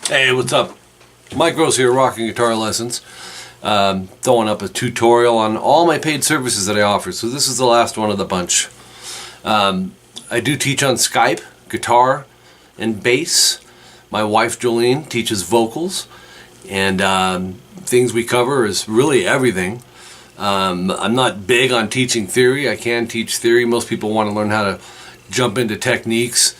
Hey, what's up? Mike Rose here, Rocking Guitar Lessons. Throwing up a tutorial on all my paid services that I offer. So this is the last one of the bunch. I do teach on Skype, guitar and bass. My wife Joleen teaches vocals, and things we cover is really everything. I'm not big on teaching theory. I can teach theory. Most people want to learn how to jump into techniques,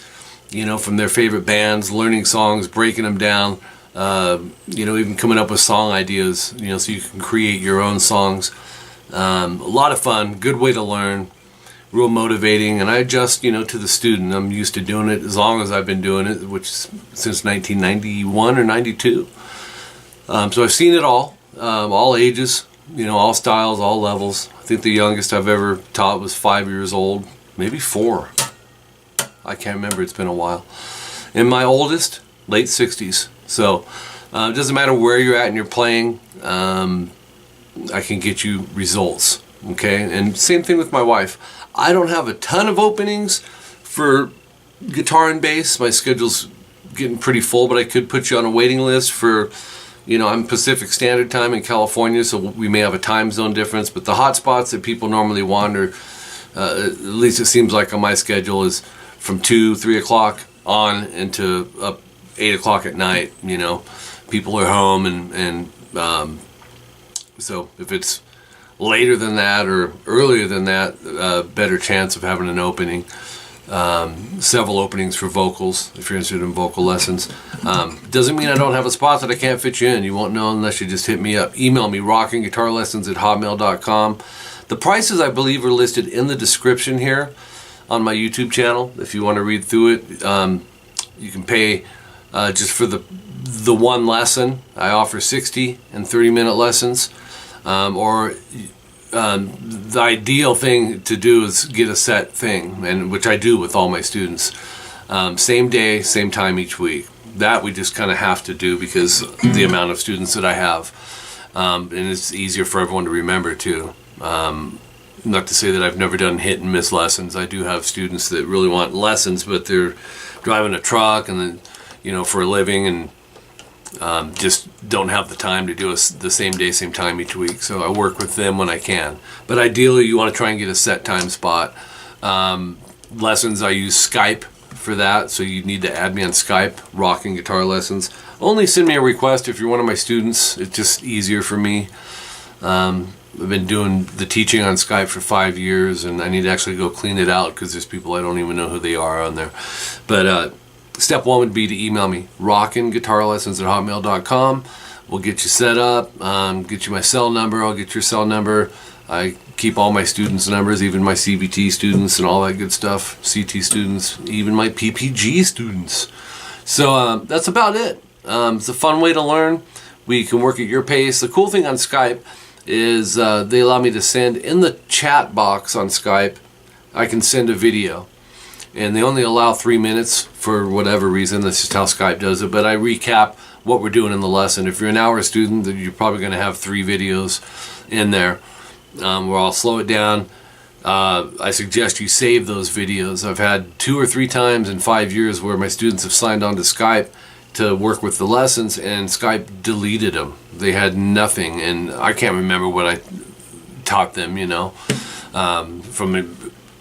you know, from their favorite bands, learning songs, breaking them down, you know, even coming up with song ideas, you know, so you can create your own songs. A lot of fun, good way to learn, real motivating, and I adjust, you know, to the student. I'm used to doing it as long as I've been doing it, which is since 1991 or 92. So I've seen it all ages, you know, all styles, all levels. I think the youngest I've ever taught was 5 years old, maybe 4. I can't remember, it's been a while. And my oldest, late 60s. So it doesn't matter where you're at and you're playing, I can get you results, okay? And same thing with my wife. I don't have a ton of openings for guitar and bass. My schedule's getting pretty full, but I could put you on a waiting list for, you know, I'm Pacific Standard Time in California, so we may have a time zone difference, but the hot spots that people normally want are, at least it seems like on my schedule, is from 2, 3 o'clock on into up 8 o'clock at night. You know, people are home, and so if it's later than that or earlier than that, better chance of having an opening. Several openings for vocals if you're interested in vocal lessons. Doesn't mean I don't have a spot that I can't fit you in. You won't know unless you just hit me up. Email me, rockinguitarlessons@hotmail.com. The prices, I believe, are listed in the description here on my YouTube channel. If you want to read through it, you can pay just for the one lesson. I offer 60 and 30-minute lessons, or the ideal thing to do is get a set thing, and which I do with all my students. Same day, same time each week. That we just kind of have to do because the amount of students that I have, and it's easier for everyone to remember too. Not to say that I've never done hit and miss lessons. I do have students that really want lessons, but they're driving a truck and then, you know, for a living, and just don't have the time to do the same day, same time each week. So I work with them when I can. But ideally, you want to try and get a set time spot. Lessons, I use Skype for that, so you need to add me on Skype, Rocking Guitar Lessons. Only send me a request if you're one of my students. It's just easier for me. I've been doing the teaching on Skype for 5 years, and I need to actually go clean it out because there's people I don't even know who they are on there. But step one would be to email me, rockinguitarlessons@hotmail.com. We'll get you set up, get you my cell number, I'll get your cell number. I keep all my students' numbers, even my CVT students and all that good stuff, CT students, even my PPG students. So that's about it. It's a fun way to learn. We can work at your pace. The cool thing on Skype is they allow me to send in the chat box on Skype. I can send a video, and they only allow 3 minutes for whatever reason. That's just how Skype does it. But I recap what we're doing in the lesson. If you're an hour student, then you're probably going to have 3 videos in there where I'll slow it down. I suggest you save those videos. I've had 2 or 3 times in 5 years where my students have signed on to Skype to work with the lessons, and Skype deleted them. They had nothing, and I can't remember what I taught them, you know, from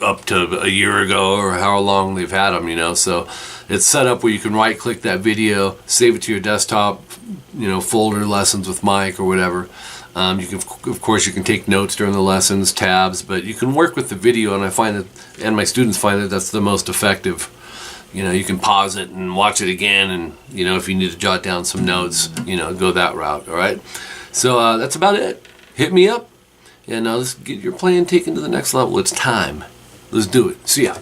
up to a year ago or how long they've had them, you know. So it's set up where you can right click that video, save it to your desktop, you know, folder, lessons with Mike or whatever. You can, of course, you can take notes during the lessons, tabs, but you can work with the video, and I find that, and my students find that that's the most effective. You know, you can pause it and watch it again, and, you know, if you need to jot down some notes, you know, go that route, all right? So that's about it. Hit me up, and let's get your playing taken to the next level. It's time. Let's do it. See ya.